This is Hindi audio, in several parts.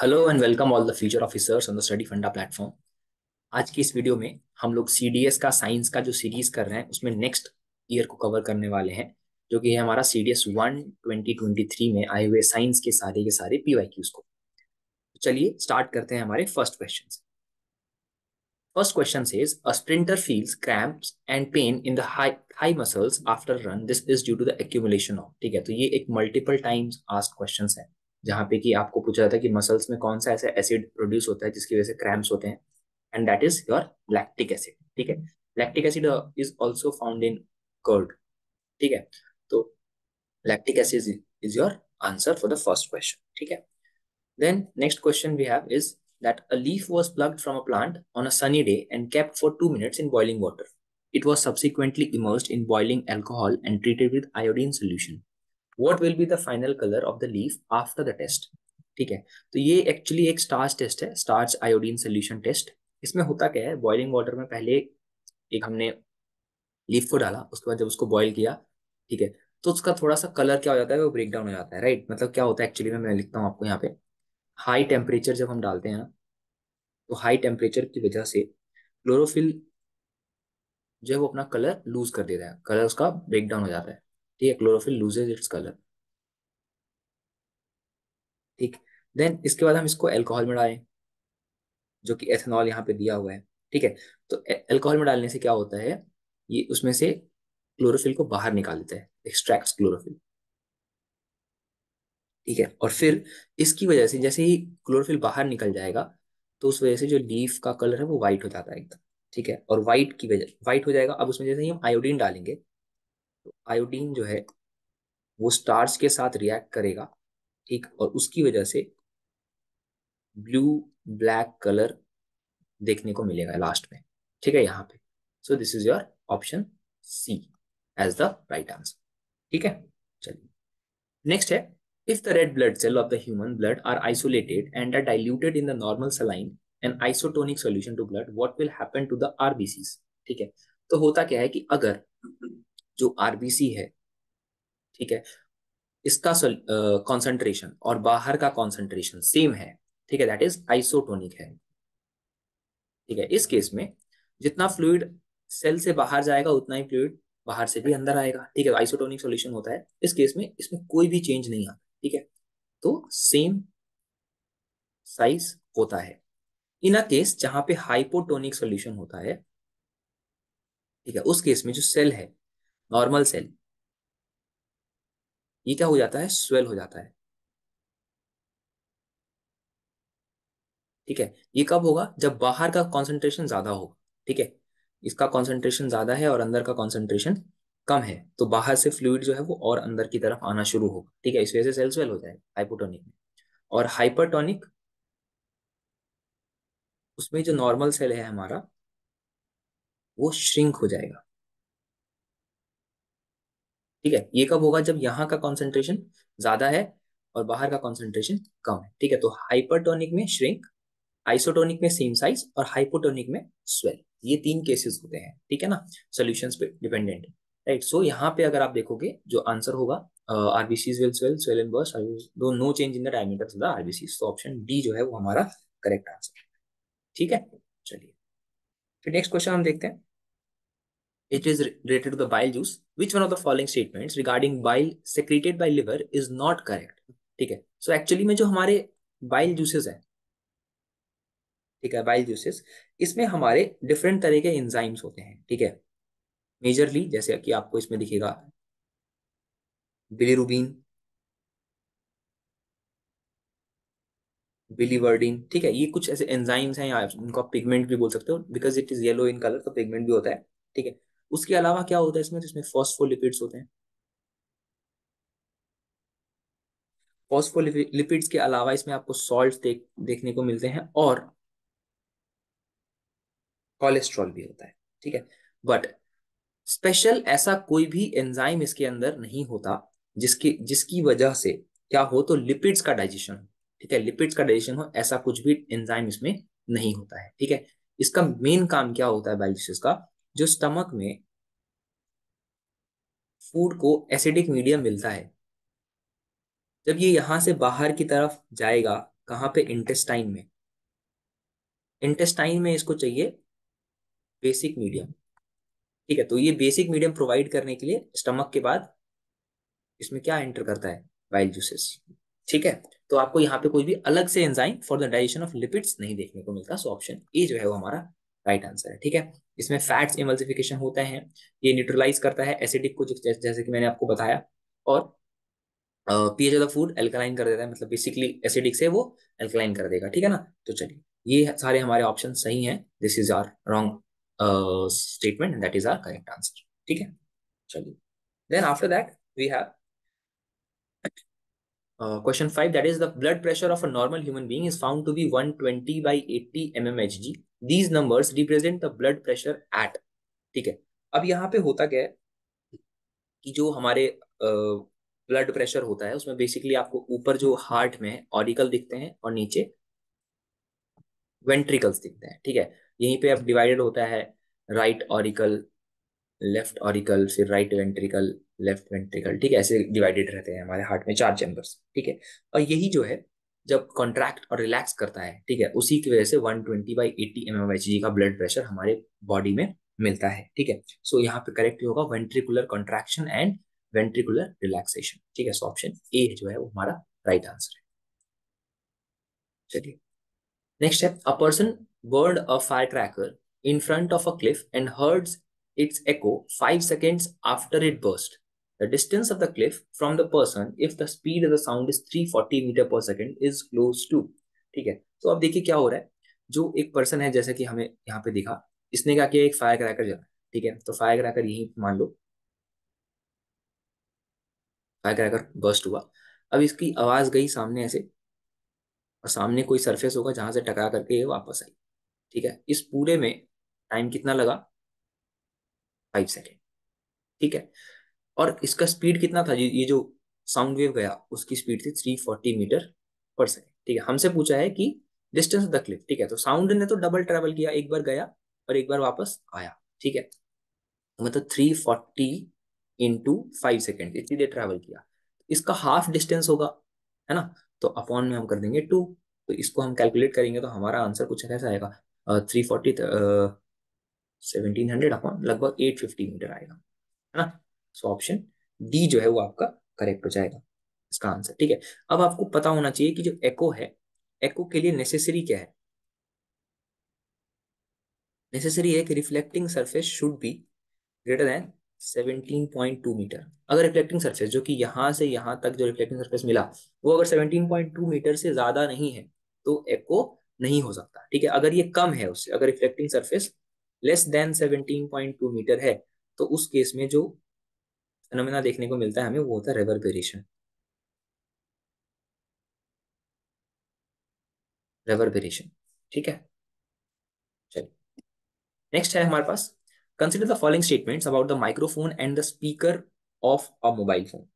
Hello and welcome all the future officers on the study फंडा प्लेटफॉर्म। आज की इस वीडियो में हम लोग सीडीएस का साइंस का जो सीरीज कर रहे हैं उसमें नेक्स्ट ईयर को कवर करने वाले हैं, जो कि है हमारा सीडीएस 2023 में आए हुए साइंस के सारे पीवाईक्यूज को। चलिए स्टार्ट करते हैं हमारे फर्स्ट क्वेश्चन से। First question says a sprinter feels cramps and pain in the high muscles after run, this is due to the accumulation of. ठीक है, तो ये एक मल्टीपल टाइम्स आस्क्ड क्वेश्चन है, जहाँ पे कि आपको पूछा जाता है कि मसल्स में कौन सा ऐसा एसिड प्रोड्यूस होता है जिसकी वजह से क्रैम्प्स होते हैं, and that is your lactic acid. ठीक है, lactic acid is also found in curd. ठीक है, तो lactic acid is your answer for the first question. ठीक है, then next question we have is that a leaf was plucked from a plant on a sunny day and kept for 2 minutes in boiling water. It was subsequently immersed in boiling alcohol and treated with iodine solution. What will be the final color of the leaf after the test? ठीक है, तो ये एक्चुअली एक स्टार्च टेस्ट है, स्टार्च आयोडीन सोल्यूशन टेस्ट। इसमें होता क्या है, बॉइलिंग वाटर में पहले एक हमने लीफ को डाला, उसके बाद जब उसको बॉईल किया, ठीक है, तो उसका थोड़ा सा कलर क्या हो जाता है, वो ब्रेक डाउन हो जाता है। राइट, मतलब क्या होता है एक्चुअली में, मैं लिखता हूँ आपको यहाँ पे। हाई टेम्परेचर जब हम डालते हैं ना, तो हाई टेम्परेचर की वजह से क्लोरोफिल जो है वो अपना कलर लूज कर देता है, कलर उसका ब्रेक डाउन हो जाता है। ठीक है, क्लोरोफिल लूजेज इट्स कलर। ठीक, देन इसके बाद हम इसको अल्कोहल में डालें, जो कि एथेनॉल यहाँ पे दिया हुआ है। ठीक है, तो अल्कोहल में डालने से क्या होता है, ये उसमें से क्लोरोफिल को बाहर निकाल देता है, एक्सट्रैक्ट्स क्लोरोफिल। ठीक है, और फिर इसकी वजह से जैसे ही क्लोरोफिल बाहर निकल जाएगा, तो उस वजह से जो लीफ का कलर है वो व्हाइट हो जाता है एकदम। ठीक है, और व्हाइट की वजह व्हाइट हो जाएगा। अब उसमें जैसे ही हम आयोडीन डालेंगे, तो आयोडीन जो है वो स्टार्च के साथ रिएक्ट करेगा। ठीक, और उसकी वजह से ब्लू ब्लैक कलर देखने को मिलेगा लास्ट में। ठीक है, यहाँ पे। So this is your option C as the right answer. ठीक है, चलिए नेक्स्ट है, if the red blood cell of the human blood are isolated and are diluted in the normal saline and isotonic solution to blood, what will happen to the RBCs? ठीक है, तो होता क्या है कि अगर जो आरबीसी है, ठीक है, इसका कॉन्सेंट्रेशन और बाहर का कॉन्सेंट्रेशन सेम है, ठीक है, दैट इज आइसोटोनिक है। ठीक है, इस केस में जितना फ्लूइड सेल से बाहर जाएगा उतना ही फ्लूइड बाहर से भी अंदर आएगा। ठीक है, आइसोटोनिक सॉल्यूशन होता है इस केस में, इसमें कोई भी चेंज नहीं आता। ठीक है, तो सेम साइज होता है। इन अ केस जहां पे हाइपोटोनिक सॉल्यूशन होता है, ठीक है, उस केस में जो सेल है, नॉर्मल सेल, ये क्या हो जाता है, स्वेल हो जाता है। ठीक है, ये कब होगा, जब बाहर का कॉन्सेंट्रेशन ज्यादा होगा। ठीक है, इसका कॉन्सेंट्रेशन ज्यादा है और अंदर का कॉन्सेंट्रेशन कम है, तो बाहर से फ्लूइड जो है वो और अंदर की तरफ आना शुरू होगा। ठीक है, इस वजह से सेल स्वेल हो जाएगा हाइपोटोनिक में। और हाइपरटोनिक, उसमें जो नॉर्मल सेल है हमारा, वो श्रिंक हो जाएगा। ठीक है, ये कब होगा, जब यहाँ का कॉन्सेंट्रेशन ज्यादा है और बाहर का कॉन्सेंट्रेशन कम है। ठीक है, तो हाइपरटोनिक में श्रिंक, आइसोटोनिक में सेम साइज, और हाइपोटोनिक में स्वेल, ये तीन केसेस होते हैं। ठीक है ना, सॉल्यूशंस पे डिपेंडेंट। राइट, सो यहाँ पे अगर आप देखोगे जो आंसर होगा, RBCs will swell, swell and burst, दो no change in the diameter of the RBCs, तो ऑप्शन डी जो है वो हमारा करेक्ट आंसर। ठीक है, चलिए फिर नेक्स्ट क्वेश्चन हम देखते हैं। It is related to the bile juice. Which one of the following statements regarding bile secreted by liver is not correct? ठीक है, सो एक्चुअली में जो हमारे बाइल जूसेस है, ठीक है, बाइल जूसेस, इसमें हमारे डिफरेंट तरह के एंजाइम्स होते हैं। ठीक है, मेजरली जैसे कि आपको इसमें दिखेगा बिलीरुबिन, बिलीवर्डिन। ठीक है, ये कुछ ऐसे एंजाइम्स हैं, या उनको आप पिगमेंट भी बोल सकते हो, because it is yellow in colour, तो पिगमेंट भी होता है। ठीक है, उसके अलावा क्या होता है इसमें, तो इसमें फॉस्फोलिपिड्स होते हैं। फॉस्फोलिपिड्स के अलावा इसमें आपको सॉल्ट देखने को मिलते हैं, और कोलेस्ट्रॉल भी होता है। ठीक है, बट स्पेशल ऐसा कोई भी एंजाइम इसके अंदर नहीं होता जिसकी जिसकी वजह से क्या हो, तो लिपिड्स का डाइजेशन हो। ठीक है, लिपिड्स का डाइजेशन हो, ऐसा कुछ भी एंजाइम इसमें नहीं होता है। ठीक है, इसका मेन काम क्या होता है बायोलिसिस का, जो स्टमक में फूड को एसिडिक मीडियम मिलता है, जब ये यहां से बाहर की तरफ जाएगा कहाँ पे? इंटेस्टाइन में। इंटेस्टाइन में इसको चाहिए बेसिक मीडियम। ठीक है, तो ये बेसिक मीडियम प्रोवाइड करने के लिए स्टमक के बाद इसमें क्या एंटर करता है? Bile juices. ठीक है, तो आपको यहाँ पे कोई भी अलग से enzyme for the digestion of lipids नहीं देखने को मिलता। सो ऑप्शन ए जो है वो हमारा राइट आंसर है। ठीक है, इसमें फैट्स इमल्सिफिकेशन होता है, ये न्यूट्रलाइज करता है एसिडिक को, जैसे कि मैंने आपको बताया। और pH of the food alkaline कर देता है, मतलब बेसिकली एसिडिक से वो एल्कलाइन कर देगा। ठीक है ना? तो चलिए, ये सारे हमारे ऑप्शन सही हैं। This is our wrong statement, that is our correct answer. ठीक है, चलिए। Then after that we have question 5, that is the blood pressure of a normal human being is found to be 120 by 80 mmHg. These numbers represent the blood pressure at. ठीक है, अब यहाँ पे होता क्या है कि जो हमारे ब्लड प्रेशर होता है उसमें बेसिकली आपको ऊपर जो हार्ट में ऑरिकल दिखते हैं और नीचे वेंट्रिकल्स दिखते हैं। ठीक है, यहीं पे अब डिवाइडेड होता है राइट ऑरिकल, लेफ्ट ऑरिकल, फिर राइट वेंट्रिकल, लेफ्ट वेंट्रिकल। ठीक है, ऐसे डिवाइडेड रहते हैं हमारे हार्ट में 4 चैम्बर्स। ठीक है, और यही जो है जब कॉन्ट्रैक्ट और रिलैक्स करता है, ठीक है, उसी की वजह से 120/80 mmHg का ब्लड प्रेशर हमारे बॉडी में मिलता है। ठीक है, सो यहाँ पे करेक्ट होगा ventricular contraction and ventricular relaxation. ठीक है, सो ऑप्शन ए जो है वो हमारा राइट आंसर है। चलिए, next step, a person burned a firecracker in front of a cliff and heard its echo 5 seconds after it burst. The distance of the cliff from the person, if the speed of the sound is 340 metre पर सेकेंड, is close to. ठीक है, तो अब देखिए क्या हो रहा है। जो एक पर्सन है, जैसे कि हमें यहाँ पे दिखा, इसने क्या किया, एक फायर क्रैकर जला। ठीक है, तो फायर क्रैकर यही मान लो फायर क्रैकर बर्स्ट हुआ। अब इसकी आवाज गई सामने ऐसे, और सामने कोई सरफेस होगा जहां से टकरा करके ये वापस आई। ठीक है, इस पूरे में टाइम कितना लगा? 5 सेकेंड। ठीक है, और इसका स्पीड कितना था? ये जो साउंड वेव गया उसकी स्पीड थी 340 मीटर पर सेकेंड। ठीक है, हमसे पूछा है कि डिस्टेंस ऑफ द क्लिफ। ठीक है, तो साउंड ने तो डबल ट्रेवल किया, एक बार गया और एक बार वापस आया। ठीक है, तो मतलब 340 इंटू 5 सेकेंड, इतनी देर ट्रेवल किया। इसका हाफ डिस्टेंस होगा, है ना? तो अपॉन में हम कर देंगे 2। तो इसको हम कैलकुलेट करेंगे तो हमारा आंसर कुछ ऐसा आएगा, 340 1700 अपॉन लगभग 850 मीटर आएगा, है ना? सो ऑप्शन डी जो है वो आपका करेक्ट हो जाएगा इसका आंसर। ठीक है, अब आपको पता होना चाहिए कि जो एको है, एको के लिए नेसेसरी क्या है? नेसेसरी है कि reflecting surface should be greater than 17.2 metre. अगर रिफ्लेक्टिंग सरफेस जो कि यहाँ से यहाँ तक जो रिफ्लेक्टिंग सरफेस मिला वो अगर 17.2 मीटर से ज्यादा नहीं है तो एको नहीं हो सकता। ठीक है, अगर ये कम है उससे, अगर reflecting surface less than 17.2 metre है, तो उस केस में जो फिनोमेना देखने को मिलता है हमें वो होता है रेवर्बेरेशन। रेवर्बेरेशन। ठीक है, चलिए, नेक्स्ट है हमारे पास, consider the following statements about the microphone and the speaker of a mobile phone.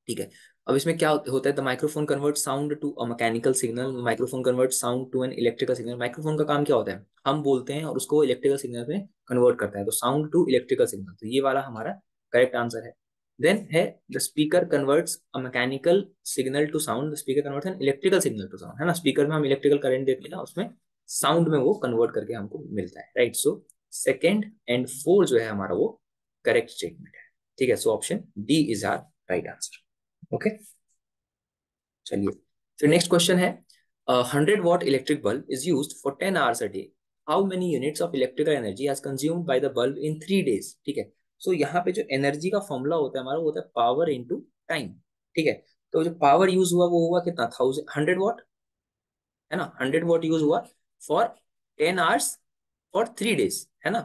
ठीक है, अब इसमें क्या होता है? The microphone convert sound to a mechanical signal, microphone convert sound to an electrical signal. Microphone का काम क्या होता है? हम बोलते हैं और उसको इलेक्ट्रिकल सिग्नल में कन्वर्ट करता है, तो साउंड टू इलेक्ट्रिकल सिग्नल, तो ये वाला हमारा करेक्ट आंसर है। देन है the speaker converts a mechanical signal to sound, the speaker converts an electrical signal to sound, है ना? स्पीकर में हम इलेक्ट्रिकल करंट देते हैं ना, उसमें साउंड में वो कन्वर्ट करके हमको मिलता है, right? So second and four जो है हमारा वो करेक्ट स्टेटमेंट है। ठीक है, so option D is our right answer. Okay, चलिए, फिर नेक्स्ट क्वेश्चन है, 100 watt electric bulb is used for 10 hours a day. How many units of electrical energy has consumed by the bulb in 3 days? ठीक है, सो यहाँ पे जो एनर्जी का फॉर्मूला होता है हमारा वो होता है पावर इनटू टाइम। ठीक है, तो जो पावर यूज हुआ वो हुआ कितना? 100 watt, है ना? 100 watt यूज हुआ फॉर 10 hours फॉर 3 days, है ना?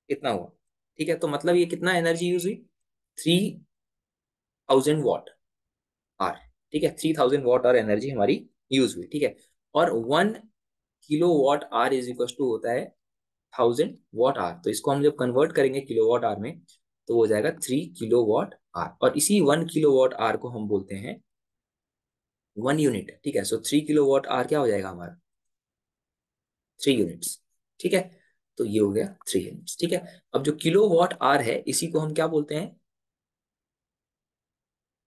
कितना हुआ? ठीक है, तो मतलब ये कितना एनर्जी यूज हुई? 3000 watt आर। ठीक है, 3000 watt आर एनर्जी हमारी यूज हुई। ठीक है, और 1 kilo watt our is equal to होता है 1000 watt आर। तो इसको हम जब कन्वर्ट करेंगे किलो वाट आर में तो हो जाएगा 3 किलो वाट आर, और इसी 1 किलो वाट आर को हम बोलते हैं 1 यूनिट। ठीक है, सो 3 किलो वाट आर क्या हो जाएगा हमारा? 3 यूनिट्स। ठीक है, तो ये हो गया 3 यूनिट्स। ठीक है, अब जो किलो वाट आर है इसी को हम क्या बोलते हैं?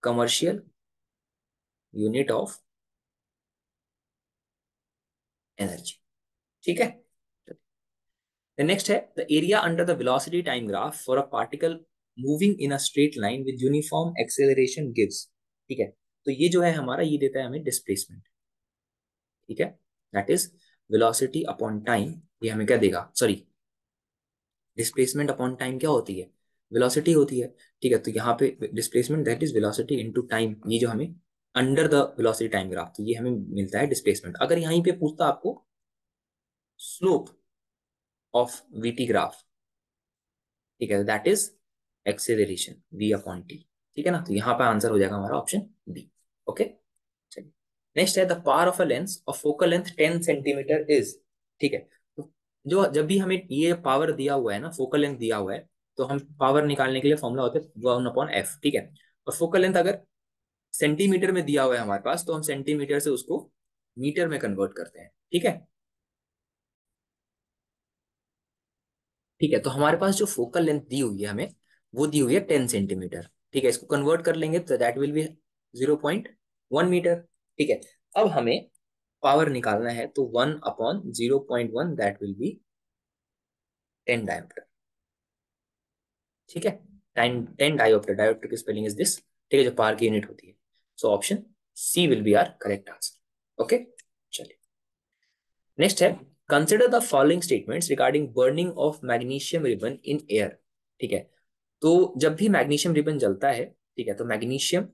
Commercial unit of energy. ठीक है, नेक्स्ट है the area under the velocity time graph for a particle moving in a straight line with uniform acceleration gives. ठीक है, तो ये जो है हमारा, ये देता है हमें डिस्प्लेसमेंट। ठीक है, that is velocity upon time, ये हमें क्या देगा, सॉरी, डिस्प्लेसमेंट अपॉन टाइम क्या होती है, वेलोसिटी होती है। ठीक है, तो यहाँ पे displacement that is velocity into time, ये जो हमें under the velocity time graph, तो ये हमें मिलता है डिस्प्लेसमेंट। अगर यहीं पे पूछता आपको स्लोप ऑफ वीटी ग्राफ, ठीक है, that is acceleration v upon T. ठीक है ना, तो यहाँ पे आंसर हो जाएगा हमारा ऑप्शन बी। ओके, चलिए नेक्स्ट है the power of a lens of focal length 10 centimetre is. ठीक है, तो जो जब भी हमें ये पावर दिया हुआ है ना, फोकल लेंथ दिया हुआ है, तो हम पावर निकालने के लिए फॉर्मूला होता है 1/f। ठीक है, और फोकल लेंथ अगर सेंटीमीटर में दिया हुआ है हमारे पास, तो हम सेंटीमीटर से उसको मीटर में कन्वर्ट करते हैं। ठीक है, ठीक है, तो हमारे पास जो फोकल लेंथ दी हुई है हमें, वो दी हुई है 10 सेंटीमीटर। ठीक है, इसको कन्वर्ट कर लेंगे तो दैट विल बी 0.1 मीटर। ठीक है, अब हमें पावर निकालना है, तो 1/0.1 दैट विल बी 10 डायोप्टर। ठीक है, 10 डायोप्टर, डायोप्टर की स्पेलिंग इज दिस। ठीक है, जो पावर की यूनिट होती है। So option C will be our correct answer. Okay, चलिए नेक्स्ट है consider the following statements regarding burning of magnesium ribbon in air. ठीक है, तो जब भी मैग्नीशियम रिबन जलता है, ठीक है, तो मैग्नीशियम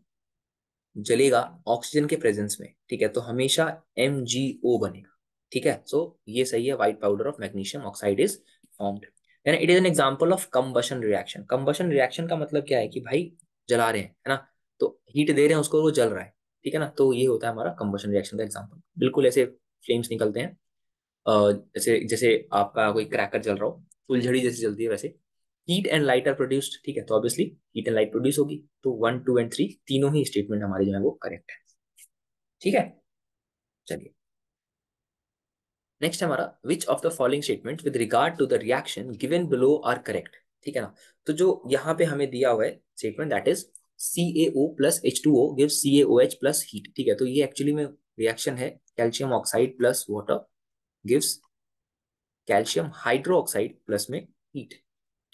जलेगा ऑक्सीजन के प्रेजेंस में। ठीक है, तो हमेशा MgO बनेगा। ठीक है, सो ये सही है, white powder of magnesium oxide is formed. Then it is an example of combustion reaction. Combustion reaction का मतलब क्या है कि भाई जला रहे हैं, है ना, तो हीट दे रहे हैं उसको, वो जल रहा है। ठीक है ना, तो ये होता है हमारा कंबशन रिएक्शन का एग्जांपल। बिल्कुल ऐसे फ्लेम्स निकलते हैं, जैसे जैसे आपका कोई क्रैकर जल रहा हो, फुलझड़ी जैसे जलती है वैसे। Heat and light are produced. ठीक है, तो obviously heat and light produce होगी, तो 1, 2 एंड 3 तीनों ही स्टेटमेंट हमारे जो है वो करेक्ट है। ठीक है, चलिए नेक्स्ट हमारा which of the following statement with regard to the reaction given below are correct. ठीक है ना, तो जो यहाँ पे हमें दिया हुआ है statement that is CaO plus H2O give CaOH plus heat. ठीक है, तो ये एक्चुअली में रिएक्शन है, calcium oxide plus water gives calcium hydroxide plus में हीट।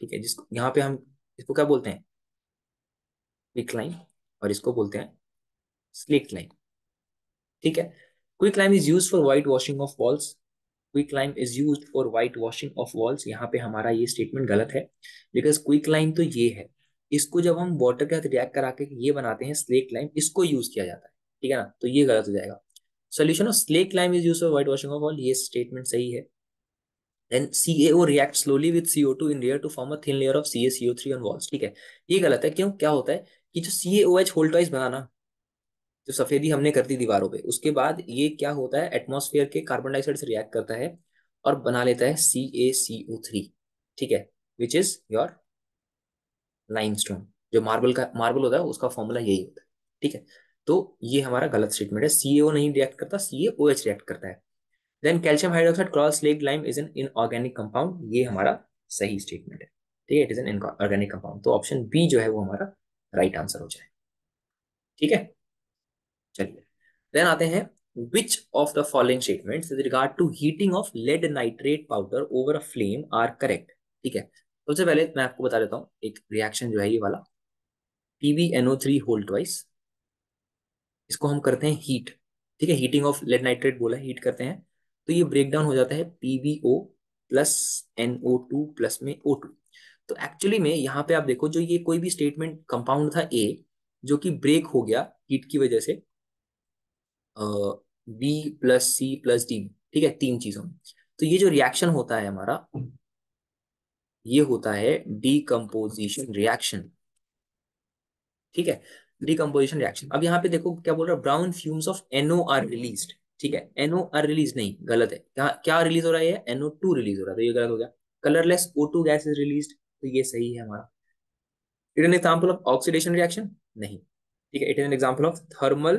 ठीक है, जिसको यहाँ पे हम इसको क्या बोलते हैं, क्विक लाइन, और इसको बोलते हैं स्लिक लाइन। ठीक है, quick line is use for white washing of walls. Quick lime is used for white washing of walls. यहाँ पे हमारा ये स्टेटमेंट गलत है, बिकॉज क्विक लाइम तो ये है, इसको जब हम वाटर के साथ रिएक्ट करा के ये बनाते हैं स्लेक लाइम, इसको यूज किया जाता है। ठीक है ना, तो ये गलत हो जाएगा। Solution of slack lime is use for white washing of wall, ये स्टेटमेंट सही है। Then CaO reacts slowly with CO2 in layer to form a thin layer of CaCO3 on walls। ठीक है, ये गलत है। क्यों, क्या होता है कि जो CaOH होल ट्वाइस बना ना, जो सफेदी हमने कर दी दीवारों पे, उसके बाद ये क्या होता है, एटमॉस्फेयर के कार्बन डाइऑक्साइड से रिएक्ट करता है और बना लेता है CaCO3। ठीक है, विच इज योर लाइमस्टोन। जो मार्बल होता है उसका फॉर्मूला यही होता है। ठीक है, तो ये हमारा गलत स्टेटमेंट है, CaO नहीं रिएक्ट करता, CaOH रिएक्ट करता है। Then calcium hydroxide cross slaked lime is an inorganic compound, ये हमारा सही स्टेटमेंट है। ठीक है, it is an inorganic compound, तो ऑप्शन बी जो है वो हमारा राइट आंसर हो जाए। ठीक है, चलिए देन आते हैं which of the following statements with regard to heating of lead nitrate powder over a flame are correct. ठीक है, सबसे पहले मैं आपको बता देता हूँ एक रिएक्शन जो है ये वाला, PbNO3 होल ट्वाइस, इसको हम करते हैं हीट। ठीक है, हीटिंग ऑफ लेड नाइट्रेट बोला, हीट करते हैं, तो ये ब्रेक डाउन हो जाता है PbO प्लस NO2 प्लस में O2। तो एक्चुअली में यहाँ पे आप देखो, जो ये कोई भी स्टेटमेंट कंपाउंड था A, जो कि ब्रेक हो गया हीट की वजह से, B+C+D, ठीक है, तीन चीजों में, तो ये जो रिएक्शन होता है हमारा, ये होता है डीकम्पोजिशन रिएक्शन। ठीक है, डीकम्पोजिशन रिएक्शन। अब यहाँ पे देखो क्या बोल रहा है, brown fumes of NO are released. ठीक है, NO आर रिलीज नहीं, गलत है, क्या क्या रिलीज हो रहा है, NO2 रिलीज हो रहा है, तो ये गलत हो गया। Colourless O2 gas is released, तो ये सही है हमारा। It is an example of oxidation reaction, नहीं। ठीक है, it is an example of thermal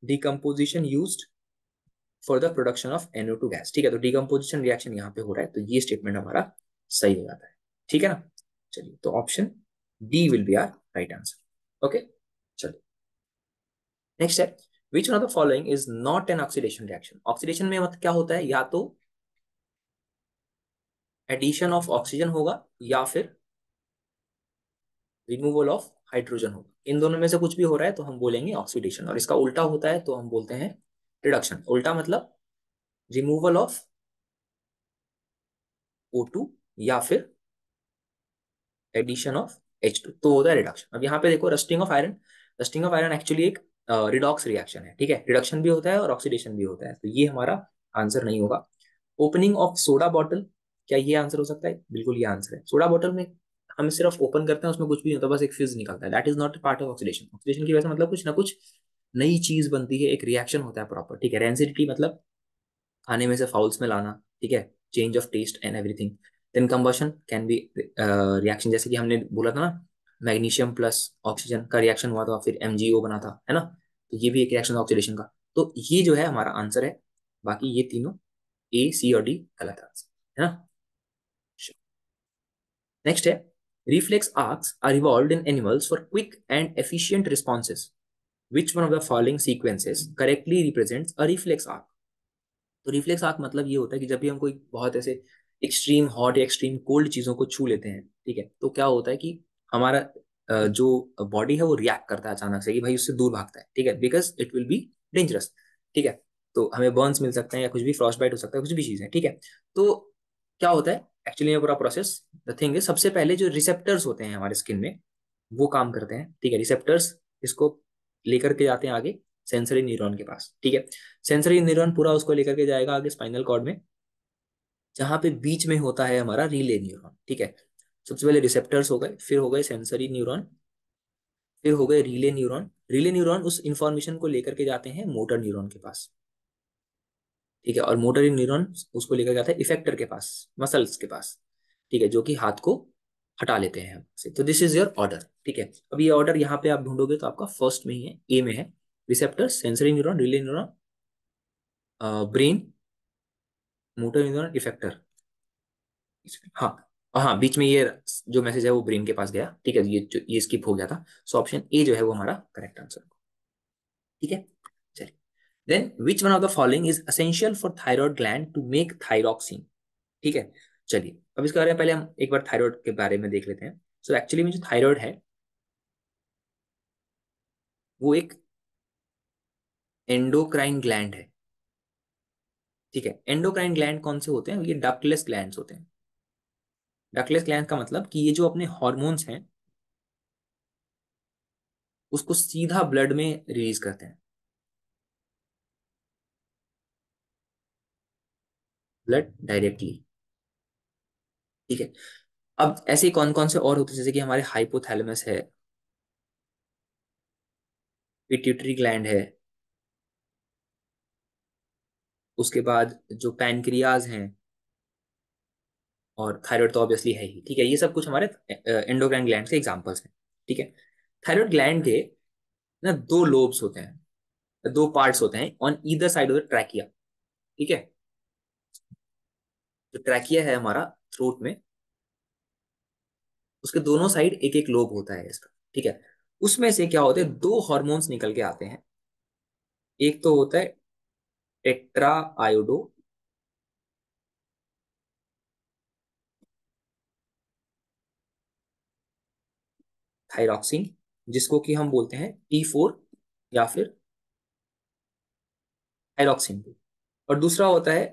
decomposition used for the production of NO2 gas. ठीक है, तो डीकम्पोजिशन रिएक्शन यहाँ पे हो रहा है, तो ये स्टेटमेंट हमारा सही हो जाता है। ठीक है ना, चलिए तो option D will be our right answer. Okay, चलिए नेक्स्ट है which one of the following is not an oxidation reaction. Oxidation में मतलब क्या होता है, या तो एडिशन ऑफ ऑक्सीजन होगा या फिर रिमूवल ऑफ हाइड्रोजन होगा। इन दोनों में से कुछ भी हो रहा है तो हम बोलेंगे ऑक्सीडेशन, और इसका उल्टा होता है तो हम बोलते हैं रिडक्शन। उल्टा मतलब रिमूवल ऑफ O2 या फिर एडिशन ऑफ H2, तो होता है रिडक्शन। अब यहाँ पे देखो rusting of iron, rusting of iron actually एक रिडॉक्स रिएक्शन है, ठीक है। रिडक्शन भी होता है और ऑक्सीडेशन भी होता है, तो ये हमारा आंसर नहीं होगा। ओपनिंग ऑफ सोडा बॉटल, क्या ये आंसर हो सकता है? बिल्कुल ये आंसर है। सोडा बॉटल में हम सिर्फ ओपन करते हैं, उसमें कुछ भी नहीं होता, बस एक फिज निकलता है। That is not part of oxidation. Oxidation की वजह से मतलब कुछ ना कुछ नई चीज बनती है, एक रिएक्शन होता है प्रॉपर, ठीक है। रेंसिडिटी मतलब खाने में से फाउल स्मेल आना, ठीक है, change of taste and everything. Then combustion can be reaction, जैसे कि हमने बोला था ना, मैग्नीशियम प्लस ऑक्सीजन का रिएक्शन हुआ था, फिर MgO बना था, है ना। तो ये भी एक रिएक्शन ऑक्सीडेशन का। तो ये जो है हमारा आंसर है। बाकी ये तीनों A, C और D गलत आंसर है ना। नेक्स्ट है, reflex arcs are evolved in animals for quick and efficient responses, which one of the following sequences correctly represents a reflex arc. तो रिफ्लेक्स आर्क मतलब ये होता है कि जब भी हम कोई बहुत ऐसे एक्सट्रीम हॉट या एक्सट्रीम कोल्ड चीजों को छू लेते हैं, ठीक है, तो क्या होता है कि हमारा जो बॉडी है वो रिएक्ट करता है अचानक से कि भाई उससे दूर भागता है, ठीक है, because it will be dangerous, ठीक है। तो हमें बर्न्स मिल सकते हैं या कुछ भी, फ्रॉस्ट बाइट हो सकता है, कुछ भी चीज है, ठीक है। तो क्या होता है एक्चुअली ये पूरा प्रोसेस, द थिंग है, सबसे पहले जो रिसेप्टर्स होते हैं हमारे स्किन में वो काम करते हैं, ठीक है। रिसेप्टर्स इसको लेकर के जाते हैं आगे सेंसरी न्यूरॉन के पास, ठीक है। सेंसरी न्यूरॉन पूरा उसको लेकर के जाएगा आगे स्पाइनल कॉर्ड में, जहां पे बीच में होता है हमारा रिले न्यूरॉन, ठीक है। सबसे पहले रिसेप्टर्स हो गए, फिर हो गए सेंसरी न्यूरॉन, फिर हो गए रिले न्यूरॉन। रिले न्यूरॉन उस इंफॉर्मेशन को लेकर के जाते हैं मोटर न्यूरॉन के पास, ठीक है। और मोटर न्यूरॉन उसको लेकर जाता है इफेक्टर के पास, मसल्स के पास, ठीक है, जो कि हाथ को हटा लेते हैं से। तो दिस इज योर ऑर्डर, ठीक है। अब ये ऑर्डर यहाँ पे आप ढूंढोगे तो आपका फर्स्ट में ही है, ए में है, receptor, sensory neuron, relay neuron, brain, motor neuron, effector. हाँ, हाँ, बीच में ये जो मैसेज है वो ब्रेन के पास गया, ठीक है। ये स्किप हो गया था, सो ऑप्शन ए जो है वो हमारा करेक्ट आंसर, ठीक है। चलिए, then which one of the following is essential for thyroid gland to make thyroxine, ठीक है। चलिए, अब इसके बारे में पहले हम एक बार थायराइड के बारे में देख लेते हैं। सो एक्चुअली में जो थायराइड है वो एक एंडोक्राइन ग्लैंड है, ठीक है। एंडोक्राइन ग्लैंड कौन से होते हैं? ये डक्टलेस ग्लैंड्स होते हैं। डक्टलेस ग्लैंड का मतलब कि ये जो अपने हॉर्मोन्स हैं उसको सीधा ब्लड में रिलीज करते हैं, ब्लड डायरेक्टली, ठीक है। अब ऐसे कौन कौन से और होते हैं, जैसे कि हमारे हाइपोथैलेमस है, पिट्यूटरी ग्लैंड है, उसके बाद जो पैनक्रियाज हैं, और थायराइड तो ऑब्वियसली है ही, ठीक है। ये सब कुछ हमारे एंडोक्राइन ग्लैंड के एग्जांपल्स हैं, ठीक है। थायराइड ग्लैंड के ना दो लोब्स होते हैं, दो पार्ट्स होते हैं on either side of the trachea, ठीक है। जो ट्रैकिया है हमारा थ्रोट में, उसके दोनों साइड एक एक लोब होता है इसका, ठीक है। उसमें से क्या होते हैं, दो हॉर्मोन्स निकल के आते हैं। एक तो होता है टेट्रा आयोडो, थायरॉक्सिन, जिसको कि हम बोलते हैं T4 या फिर थायरॉक्सिन। और दूसरा होता है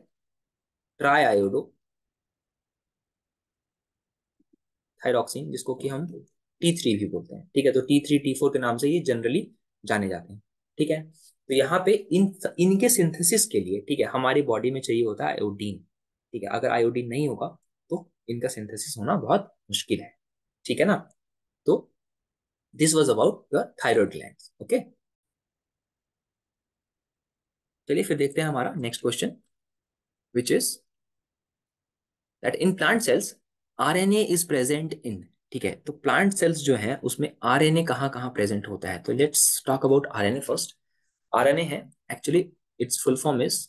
ट्राई आयोडो थायरॉक्सिन, जिसको कि हम T3 भी बोलते हैं, ठीक है। तो T3 T4 के नाम से ये जनरली जाने जाते हैं, ठीक है। तो यहाँ पे इनके सिंथेसिस के लिए, ठीक है, हमारी बॉडी में चाहिए होता है आयोडीन, ठीक है। अगर आयोडीन नहीं होगा तो इनका सिंथेसिस होना बहुत मुश्किल है, ठीक है ना। तो this was about your thyroid gland, okay. चलिए फिर देखते हैं हमारा next question, which is that in plant cells RNA is present in, ठीक है। तो प्लांट सेल्स जो है उसमें आरएनए कहाँ कहाँ प्रेजेंट होता है, तो let's talk about RNA first. RNA है actually, it's full form is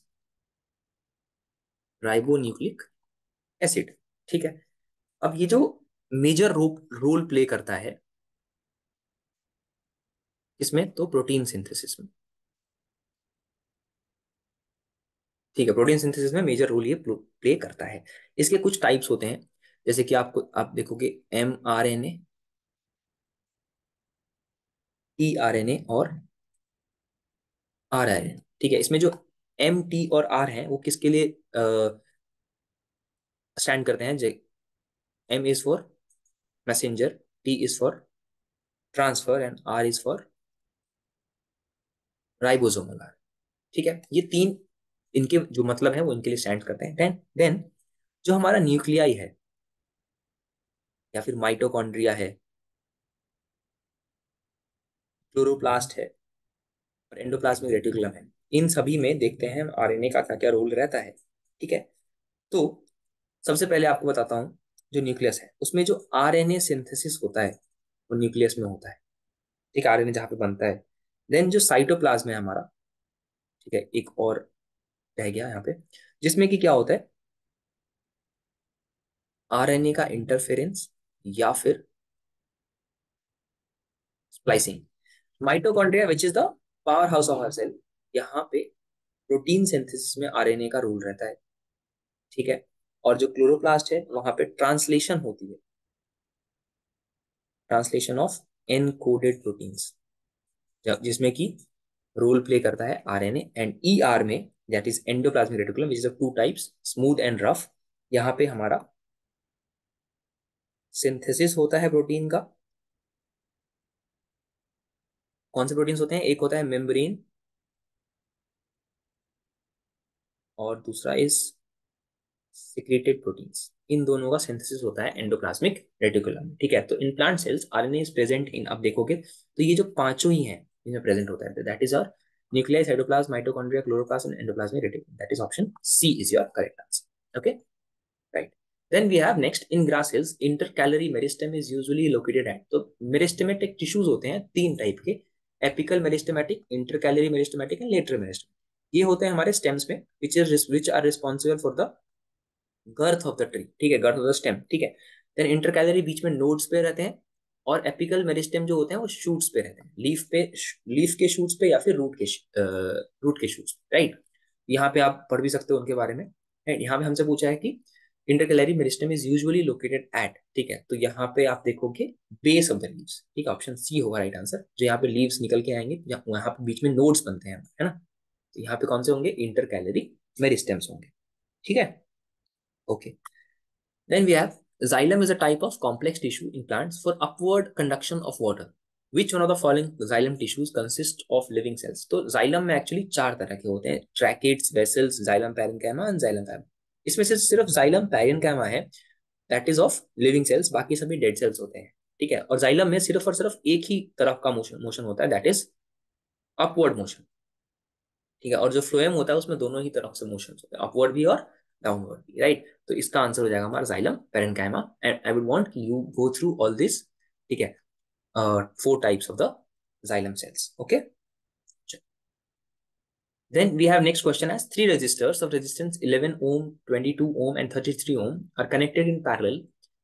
ribonucleic acid, ठीक है। अब ये जो मेजर रोल प्ले करता है इसमें, तो प्रोटीन सिंथेसिस में, ठीक है, प्रोटीन सिंथेसिस में मेजर रोल ये प्ले करता है। इसके कुछ टाइप्स होते हैं, जैसे कि आप देखोगे mRNA, tRNA और rRNA। ठीक है, इसमें जो M, T और R हैं वो किसके लिए स्टैंड करते हैं? M is for messenger, T is for transfer and R is for ribosomal R. ठीक है, ये तीन इनके जो मतलब है वो इनके लिए स्टैंड करते हैं। देन जो हमारा न्यूक्लियाई है या फिर माइटोकॉन्ड्रिया है, क्लोरोप्लास्ट है और एंडोप्लाज्मिक रेटिकुलम है, इन सभी में देखते हैं आरएनए का क्या क्या रोल रहता है। ठीक है, तो सबसे पहले आपको बताता हूँ, जो न्यूक्लियस है उसमें जो आरएनए सिंथेसिस होता है वो न्यूक्लियस में होता है। ठीक है, आरएनए जहाँ पे बनता है। देन जो साइटोप्लाज्म है हमारा, ठीक है, एक और रह गया यहाँ पे, जिसमें कि क्या होता है, आरएनए का इंटरफेरेंस या फिर splicing. Mitochondria which is the power house of our cell, यहाँ पे प्रोटीन सिंथेसिस में आरएनए का रोल रहता है। ठीक है, और जो क्लोरोप्लास्ट है वहां पे ट्रांसलेशन होती है, ट्रांसलेशन ऑफ एनकोडेड प्रोटीन्स, जिसमें कि रोल प्ले करता है आरएनए। एंड ई आर में, that is endoplasmic reticulum which is of two types, smooth and rough, यहाँ पे हमारा सिंथेसिस होता है प्रोटीन का। कौन से प्रोटीन्स होते हैं? एक होता है मेम्ब्रेन और दूसरा इज सिक्रेटेड प्रोटीन्स। इन दोनों का सिंथेसिस होता है एंडोप्लाज्मिक रेटिकुलम में। ठीक है, तो in plant cells RNA is present in, अब देखोगे तो ये जो पांचों ही हैं इनमें प्रेजेंट होता है। That is our nucleus, cytoplasm, mitochondria, chloroplast and endoplasmic reticulum. That is option C is your correct answer. Okay, right. Then we have next, in grass cells intercalary meristem is usually located at. तो मेरिस्टेमेटिक टिश्यूज होते हैं तीन टाइप के, apical meristematic, intercalary meristematic and lateral meristematic. ये होते हैं हमारे स्टेम्स में, which are responsible for the girth of the tree. ठीक है, गर्थ ऑफ द स्टेम। ठीक है, देन इंटरकैलरी बीच में नोड्स पे रहते हैं, और एपिकल मेरिस्टेम जो होते हैं वो शूट्स पे रहते हैं, लीफ के शूट्स पे या फिर रूट के शूट्स पे, राइट। यहाँ पे आप पढ़ भी सकते हो उनके बारे में। राइट, यहाँ पे हमसे पूछा है कि intercalary meristem is usually located eight. ठीक है, तो यहाँ पे आप देखोगे बेस ऑफ द लीव्स। ठीक है, ऑप्शन सी होगा राइट आंसर। जो यहाँ पे लीव्स निकल के आएंगे, वहां पे बीच में नोड्स बनते हैं, है ना। तो यहाँ पे कौन से होंगे? इंटरकैलरी मेरिस्टेम्स होंगे। ठीक है, okay. Then we have xylem is a type of complex tissue in plants for upward conduction of water. Which one of the following xylem tissues consist of living cells? तो xylem में एक्चुअली चार तरह के होते हैं, tracheids, vessels, xylem parenchyma and xylem phloem। इसमें से सिर्फ xylem parenchyma है that is of living cells, बाकी सभी डेड सेल्स होते हैं। ठीक है, और xylem में सिर्फ और सिर्फ एक ही तरफ का मोशन मोशन होता है, दैट इज अपवर्ड मोशन। ठीक है, और जो फ्लोएम होता है उसमें दोनों ही तरफ से मोशन होते हैं, अपवर्ड भी और डाउनवर्ड भी, राइट। तो इसका आंसर हो जाएगा हमारा xylem parenchyma. And I would want you go through all this. ठीक है, four types of the xylem cells. Okay, then we have next question as three resistors of resistance 11 ohm, 22 ohm and 33 ohm are connected in parallel.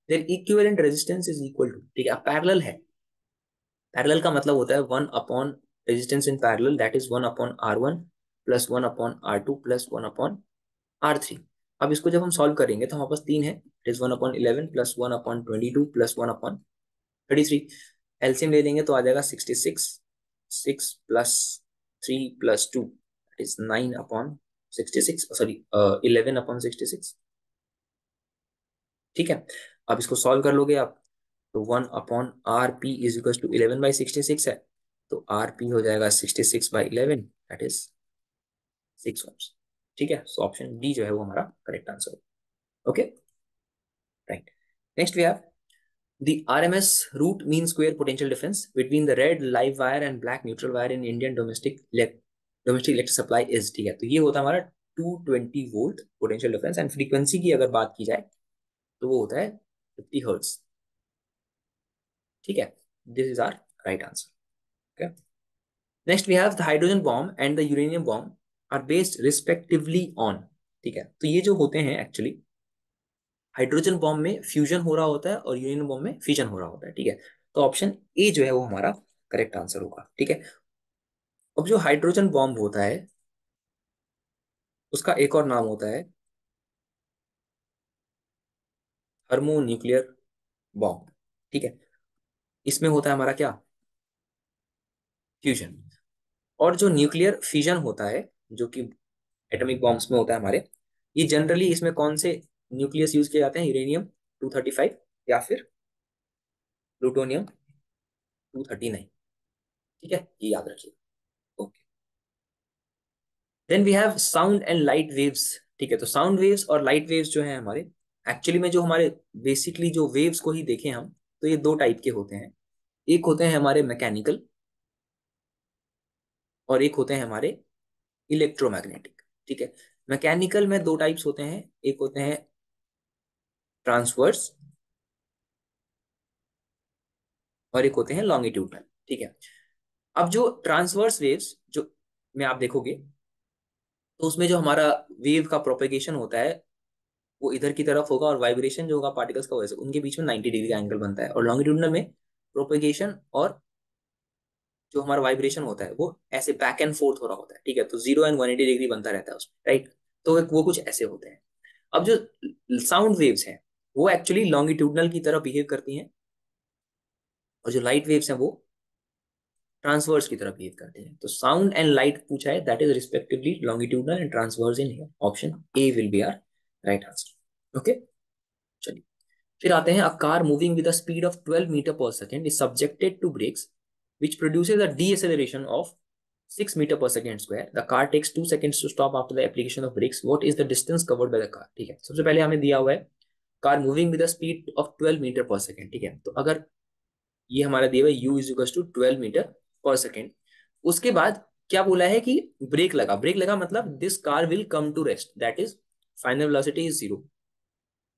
Their equivalent resistance is equal to। ठीक है, अब पैरेलल है, पैरेलल का मतलब होता है one upon resistance in parallel, that is one upon R one plus one upon R two plus one upon R3। अब इसको जब हम सॉल्व करेंगे तो हमारे पास तीन है, it is one upon 11 plus one upon 22 plus one upon 33। LCM ले लेंगे तो आ जाएगा 66, 6 plus 3 plus 2 is 9 upon 66, sorry 11 upon 66। ठीक है, अब इसको सॉल्व कर लोगे आप, तो one upon R P is equal to 11/66 है, तो आर पी हो जाएगा 66/11, दैट इज 6 ohms। ठीक है, सो ऑप्शन डी जो है वो हमारा करेक्ट आंसर है। Okay, right. Next we have the RMS root mean square potential difference between the red live wire and black neutral wire in Indian domestic electric supply is। ठीक है, तो ये होता है हमारा 220 volt potential difference. And frequency की अगर बात की जाए तो वो होता है 50 हर्ट्ज। ठीक है, this is our right answer. Okay, next we have the hydrogen bomb and the uranium bomb are based respectively on. ठीक है, तो ये जो होते हैं एक्चुअली, हाइड्रोजन बॉम्ब में फ्यूजन हो रहा होता है और यूरेनियम बॉम्ब में फिजन हो रहा होता है। ठीक है, तो ऑप्शन ए जो है वो हमारा करेक्ट आंसर होगा। ठीक है, अब जो हाइड्रोजन बॉम्ब होता है उसका एक और नाम होता है थर्मोन्यूक्लियर बॉम्ब। ठीक है, इसमें होता है हमारा क्या, फ्यूजन। और जो न्यूक्लियर फिजन होता है, जो कि एटॉमिक बॉम्ब्स में होता है हमारे, ये जनरली इसमें कौन से न्यूक्लियस यूज किए जाते हैं, यूरेनियम 235 या फिर प्लूटोनियम 239। ठीक है, ये याद रखिए। Okay, then we have sound and light waves. ठीक है, तो साउंड वेव्स और लाइट वेव्स जो है हमारे, एक्चुअली में जो हमारे बेसिकली जो वेव्स को ही देखें हम, तो ये दो टाइप के होते हैं। एक होते हैं हमारे मैकेनिकल और एक होते हैं हमारे इलेक्ट्रोमैग्नेटिक। ठीक है, मैकेनिकल में दो टाइप्स होते हैं, एक होते हैं ट्रांसवर्स और एक होते हैं लॉन्गिट्यूडनल। ठीक है, अब जो ट्रांसवर्स वेव्स जो में आप देखोगे, तो उसमें जो हमारा वेव का प्रोपेगेशन होता है वो इधर की तरफ होगा, और वाइब्रेशन जो होगा पार्टिकल्स का वजह से उनके बीच में 90 डिग्री का एंगल बनता है। और लॉन्गिट्यूडनल में प्रोपेगेशन और जो हमारा वाइब्रेशन होता है वो ऐसे बैक एंड फोर्थ हो रहा होता है। ठीक है, तो 0 एंड 180 डिग्री बनता रहता है उसमें, राइट। तो वो कुछ ऐसे होते हैं। अब जो साउंड वेव्स हैं वो एक्चुअली लॉन्गिट्यूडनल की तरह बिहेव करती हैं, और जो लाइट वेव्स हैं वो ट्रांसवर्स की तरह बिहेव करते हैं। तो साउंड एंड लाइट पूछा है, that is respectively longitudinal and transverse in here. Option A will be our right answer. Okay, चलिए फिर आते हैं, a car moving with a speed of 12 metre पर second is subjected to brakes which produces a deceleration of 6 meter per second square. The car takes 2 seconds to stop after the application of brakes. What is the distance covered by the car? ठीक है, सबसे पहले हमें दिया हुआ है car moving with the speed of 12 metre पर सेकेंड। ठीक है, तो अगर ये हमारा दिया हुआ है u is equal to 12 metre पर सेकेंड, उसके बाद क्या बोला है कि ब्रेक लगा। ब्रेक लगा मतलब this car will come to rest, that is final velocity is 0।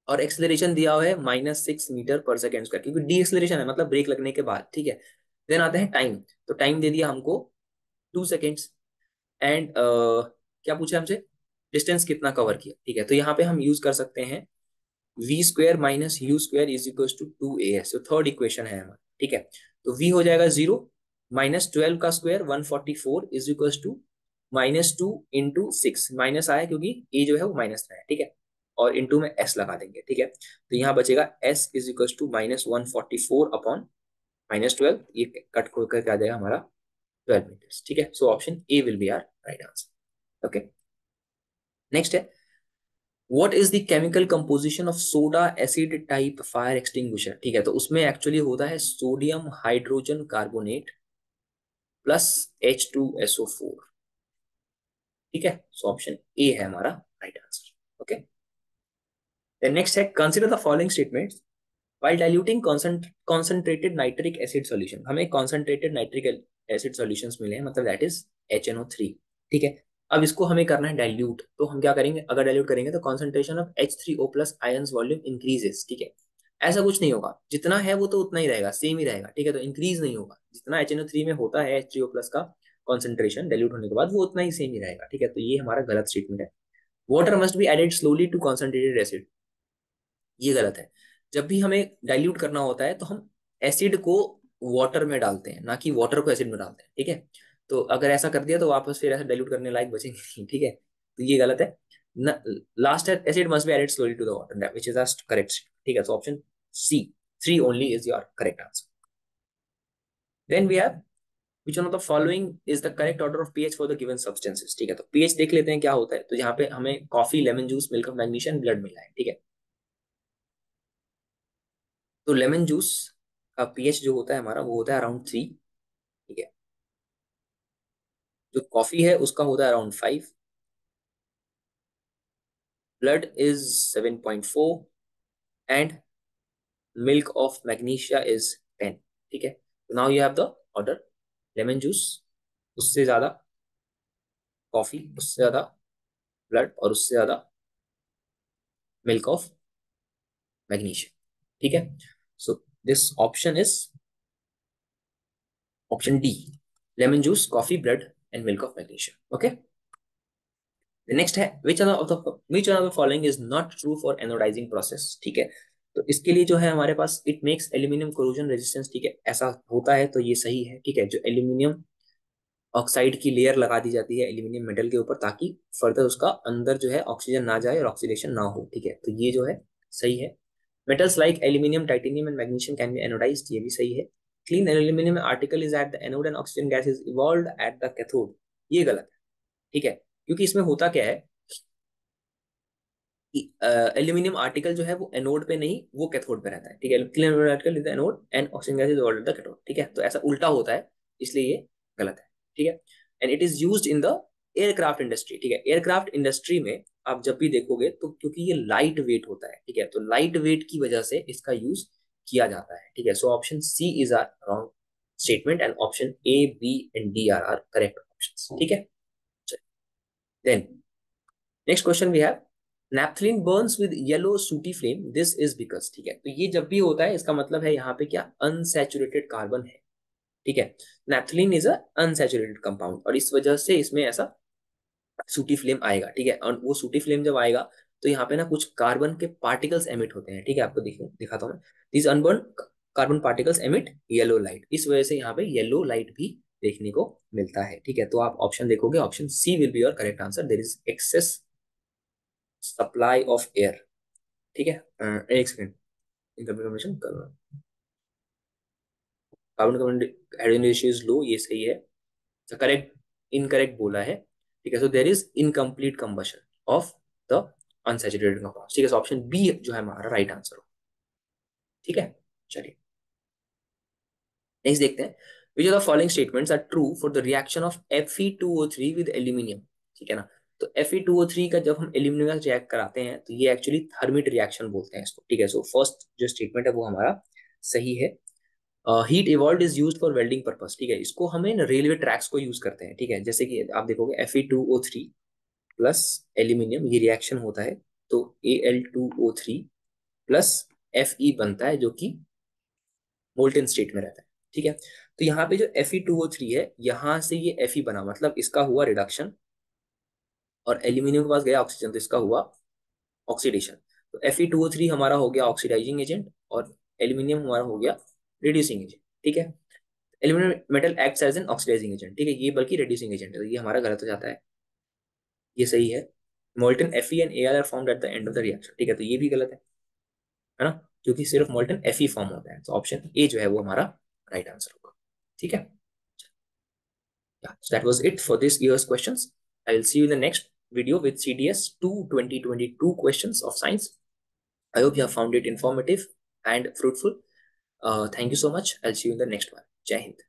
और एक्सेलरेशन दिया हुआ है -6 मीटर पर सेकेंड स्क्वायर, क्योंकि डी एक्सेलरेशन है मतलब ब्रेक लगने के बाद। ठीक है, देन आता है टाइम। तो टाइम दे दिया हमको 2 सेकेंड्स। एंड क्या पूछा हमसे, डिस्टेंस कितना कवर किया। ठीक है, तो यहाँ पे हम यूज कर सकते हैं v square minus u square is equal to 2as। तो थर्ड इक्वेशन है हमारा। ठीक है, तो v हो जाएगा 0, -12 का square 144 is equal to -2 into 6। Minus आया क्योंकि a जो है वो माइनस में है। ठीक है, और इंटू में s लगा देंगे। ठीक है, तो यहाँ बचेगा s is equal to -144 upon -12, ये कट करके आ जाएगा हमारा 12 मीटर्स। ठीक है, so option A will be our right answer. Okay, next है, what is the chemical composition of soda acid type fire extinguisher. ठीक है, तो उसमें एक्चुअली होता है sodium hydrogen carbonate plus H2SO4। ठीक है, सो ऑप्शन ए है हमारा right answer. Okay, then next है, consider the following statements while diluting concentrated nitric acid solution। हमें concentrated nitric acid solutions मिले हैं, मतलब that is HNO3। ठीक है, अब इसको हमें करना है डाइल्यूट। तो हम क्या करेंगे, अगर डाइल्यूट करेंगे तो concentration of H3O plus ions volume increases. ठीक है, ऐसा कुछ नहीं होगा, जितना है वो तो उतना ही रहेगा, सेम ही रहेगा। ठीक है, तो इंक्रीज नहीं होगा, जितना HNO3 में होता है H3O प्लस का कॉन्सेंट्रेशन डाइल्यूट होने के बाद वो उतना ही सेम ही रहेगा। ठीक है, तो ये हमारा गलत स्टेटमेंट है। Water must be added slowly to concentrated acid, ये गलत है। जब भी हमें डाइल्यूट करना होता है तो हम एसिड को वाटर में डालते हैं, ना कि वाटर को एसिड में डालते हैं। ठीक है, तो अगर ऐसा कर दिया तो वापस फिर ऐसा डाइल्यूट करने लायक बचेंगे नहीं। ठीक है, तो ये गलत है। लास्ट है, acid must be added slowly to the water which is the correct. ठीक है, so option C 3 only is your correct answer. Then we have which one of the following is the correct order of pH for the given substances। ठीक है, तो pH देख लेते हैं क्या होता है। तो यहाँ पे हमें coffee, lemon juice, milk of magnesium, blood मिला है। ठीक है, तो लेमन जूस का पीएच जो होता है हमारा वो होता है अराउंड 3। ठीक है, जो कॉफी है उसका होता है around 5, blood is 7.4 and milk of magnesia is 10। ठीक है, तो now you have the order, lemon juice, उससे ज्यादा कॉफी, उससे ज्यादा ब्लड, और उससे ज्यादा मिल्क ऑफ मैग्नीशिया। ठीक है, so this option is option D, lemon juice, coffee, blood and milk of magnesia. Okay, next है, which of the following is not true for anodizing process. ठीक है, तो इसके लिए जो है हमारे पास, it makes aluminium corrosion resistance. ठीक है, ऐसा होता है तो ये सही है। ठीक है, जो एल्यूमिनियम ऑक्साइड की लेयर लगा दी जाती है एल्यूमिनियम मेटल के ऊपर, ताकि फर्दर उसका अंदर जो है ऑक्सीजन ना जाए और ऑक्सीडेशन ना हो। ठीक है, तो ये जो है सही है। Metals like aluminium, titanium and magnesium can be anodised, ये भी सही है। Clean aluminium article is at the anode and oxygen gas is evolved at the cathode, ये गलत है। ठीक है, क्योंकि इसमें होता क्या है कि एल्यूमिनियम आर्टिकल जो है वो एनोड पे नहीं, वो कैथोड पे रहता है। ठीक है, clean article is anode and oxygen gas is evolved at the cathode. ठीक है, तो ऐसा उल्टा होता है, इसलिए ये गलत है। ठीक है, and it is used in the aircraft industry. ठीक है, एयरक्राफ्ट इंडस्ट्री में आप जब भी देखोगे तो क्योंकि ये लाइट वेट होता है, ठीक है, तो लाइट वेट की वजह से इसका यूज किया जाता है। ठीक है, so option C is our wrong statement and option A, B and D are correct option. ठीक है, then next question we have naphthalene burns with yellow sooty flame, this is because. ठीक है, तो ये जब भी होता है इसका मतलब है यहाँ पे क्या, अनसैचुरेटेड कार्बन है। ठीक है, naphthalene is a unsaturated compound और इस वजह से इसमें ऐसा सूटी फ्लेम आएगा। ठीक है, और वो सूटी फ्लेम जब आएगा तो यहाँ पे ना कुछ कार्बन के पार्टिकल्स एमिट होते हैं। ठीक है, आपको दिखाता हूँ मैं। This unburn carbon particles emit yellow light, इस वजह से यहाँ पे येलो लाइट भी देखने को मिलता है। ठीक है, तो आप ऑप्शन देखोगे, option C will be your correct answer, there is excess supply of air. ठीक है, एक second, incomplete carbon hydrogen ratio is low, ये सही है। करेक्ट, इनकरेक्ट बोला है। ठीक है, so there is incomplete combustion of the unsaturated compound. ठीक है, सो ऑप्शन बी जो है हमारा राइट आंसर हो। ठीक है, चलिए नेक्स्ट देखते हैं। Which of the following statements are true for the reaction of Fe2O3 with aluminium. ठीक है ना, तो Fe2O3 का जब हम एल्यूमिनियम का रिएक्ट कराते हैं तो ये एक्चुअली थर्मिट रिएक्शन बोलते हैं इसको। ठीक है, सो फर्स्ट जो स्टेटमेंट है वो हमारा सही है। Heat evolve is use for welding purpose. ठीक है, इसको हमें रेलवे ट्रैक्स को यूज करते हैं। ठीक है, जैसे कि आप देखोगे Fe2O3 प्लस एल्यूमिनियम, ये रिएक्शन होता है तो Al2O3 प्लस Fe बनता है, जो कि मोल्टेन स्टेट में रहता है। ठीक है, तो यहाँ पे जो Fe2O3 है, यहाँ से ये Fe बना, मतलब इसका हुआ रिडक्शन और एल्यूमिनियम के पास गया ऑक्सीजन, तो इसका हुआ ऑक्सीडेशन। तो Fe2O3 हमारा हो गया ऑक्सीडाइजिंग एजेंट और एल्यूमिनियम हमारा हो गया रिड्यूसिंग एजेंट। ठीक है, aluminium metal acts as an oxidising agent. ठीक है, ये बल्कि रिड्यूसिंग एजेंट है, तो ये हमारा गलत हो जाता है, ये सही है। Molten Fe and Al are formed at the end of the reaction. ठीक है, तो ये भी गलत है ना, क्योंकि सिर्फ मोल्टन Fe फॉर्म होता है। तो ऑप्शन ए जो है वो हमारा राइट आंसर होगा। ठीक है, yeah, so that was it for this year's questions. I will see you in the next video with CDS 2 2022 questions of science. I hope you have found it informative and fruitful. Thank you so much. I'll see you in the next one. Jai Hind.